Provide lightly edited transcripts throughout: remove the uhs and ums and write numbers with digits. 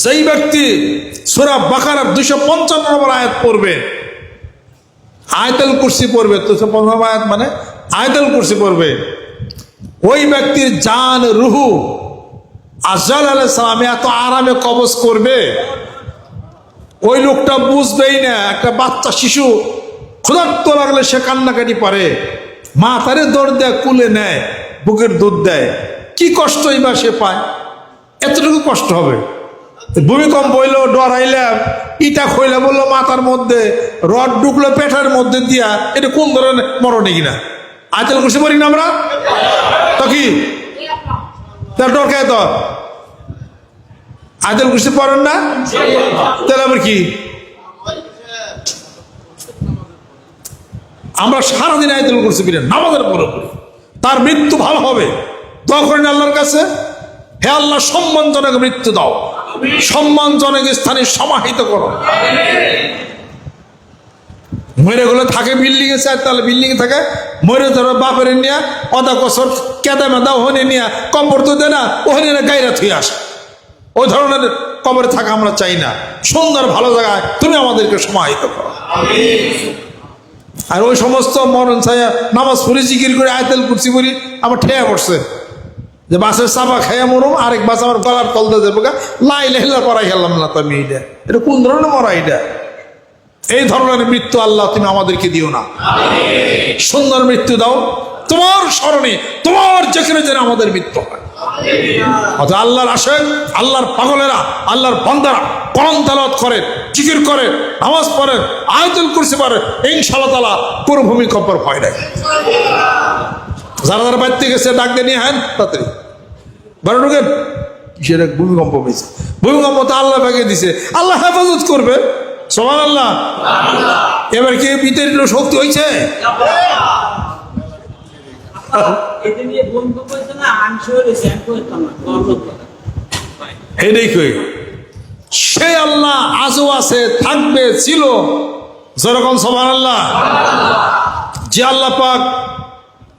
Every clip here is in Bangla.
যেই ব্যক্তি সূরা বাকারার 255 নম্বর আয়াত পড়বে, আয়াতুল কুরসি পড়বে, 255 আয়াত মানে আয়াতুল কুরসি পড়বে, ওই ব্যক্তির জান রুহু আজরাইল আলাইহিস সালাম এত আরামে কবজ করবে, ওই লোকটা বুঝবেই না। একটা বাচ্চা শিশু ক্ষুধার্ত লাগলে সে কান্নাকাটি পারে, মা তারে দৌড় দেয়, কুলে নেয়, বুকের দুধ দেয়, কি কষ্টই বা সে পায়, এতটুকু কষ্ট হবে। ভূমিকম্প হইলো, ডরাইলে, ইটা খইলে বললো মাথার মধ্যে, রড ঢুকলো পেটের মধ্যে দিয়া, এটা কোন ধরনের মরণে কিনা? আয়াতুল কুরসি পড়ি না আমরা, তো কি তার ডর খায়? তো আয়াতুল কুরসি পড়েন না, তাহলে আবার কি? আমরা সারাদিন আয়াতুল কুরসি পড়ি, নামাজের পরে পড়ি, তার মৃত্যু ভালো হবে। দোয়া করেন আল্লাহর কাছে, হে আল্লাহ সম্মানজনক মৃত্যু দাও, সম্মানজনক স্থানে সমাহিত করো। মরে গুলো থাকে বিল্ডিং এ, চার তাহলে বিল্ডিং এ থাকে, মরে ধরো বাপের নিয়ে অদা কসর কেদা মেদা ওখানে নিয়ে কবর তো দে না, ওখানে গাইরা থুয়ে আসে। ওই ধরনের কবরে থাকা আমরা চাই না। সুন্দর ভালো জায়গায় তুমি আমাদেরকে সমাহিত করো। আর ওই সমস্ত মরণ ছায়া নামাজ পড়ি, জিকির করে, আয়াতুল কুরসি পড়ি, আমার ঠেয়া পড়ছে যে বাসের চাপা খাইয়া মরুম, আরেক বাস আমার গলার তলতে যাবো, লা ইলাহা ইল্লাল্লাহ পড়াই খেলাম না তো আমি। এটা কোন ধরনের মরা? এটা এই ধরনের মৃত্যু আল্লাহ তুমি আমাদেরকে দিও না। সুন্দর মৃত্যু দাও, তোমার স্মরণে, তোমার যেখানে যেন আমাদের মৃত্যু হয়। অর্থাৎ আল্লাহর আশেক, আল্লাহর পাগলেরা, আল্লাহর বান্দারা কোরআন তেলাওয়াত করে, জিকির করে, নামাজ পড়ে, আয়াতুল কুরসি পড়ে, ইনশাআল্লাহ তাআলা পুরো ভূমিকম্পের ভয় নাই। যারা যারা বাড়িতে গেছে ডাক দিয়ে নিয়ে হ্যাঁ তাড়াতাড়ি বারো ঢুকেন, সেটা ভূমিকম্প হয়েছে। ভূমিকম্প তো আল্লাহ ভাগে দিছে, আল্লাহ হেফাজত করবে। সুবহানাল্লাহ। এবার কি বিতাড়িত শক্তি হয়েছে? সে আল্লাহ আজও আছে, থাকবে, ছিল, যেরকম সুবহানাল্লাহ। যে আল্লাহ পাক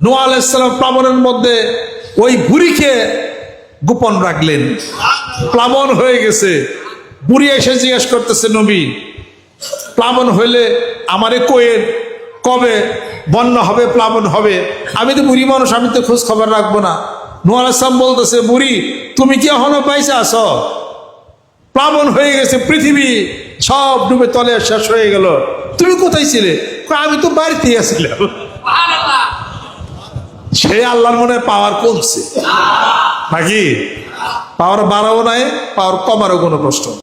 নূহ আলাইহিস সালাম প্লাবনের মধ্যে ওই বুড়িকে গোপন রাখলেন, প্লাবন হয়ে গেছে। বুড়ি এসে জিজ্ঞেস করতেছে, নবী প্লাবন হইলে আমারে কয়েন, কবে বন্যা হবে, প্লাবন হবে? আমি তো বুড়ি মানুষ, আমি তো খোঁজ খবর রাখবো না। নূহ আলাইহিস সালাম বলতেছে, বুড়ি তুমি কি এখনো পাইছে আছো? প্লাবন হয়ে গেছে, পৃথিবী সব ডুবে তলে শেষ হয়ে গেল, তুমি কোথায় ছিলে? আমি তো বাড়িতে আসছিলাম। সে আল্লাহর মনে পাওয়ার কমছে নাকি? পাওয়ার বাড়াও নাই, পাওয়ার কমারও কোনো প্রশ্ন।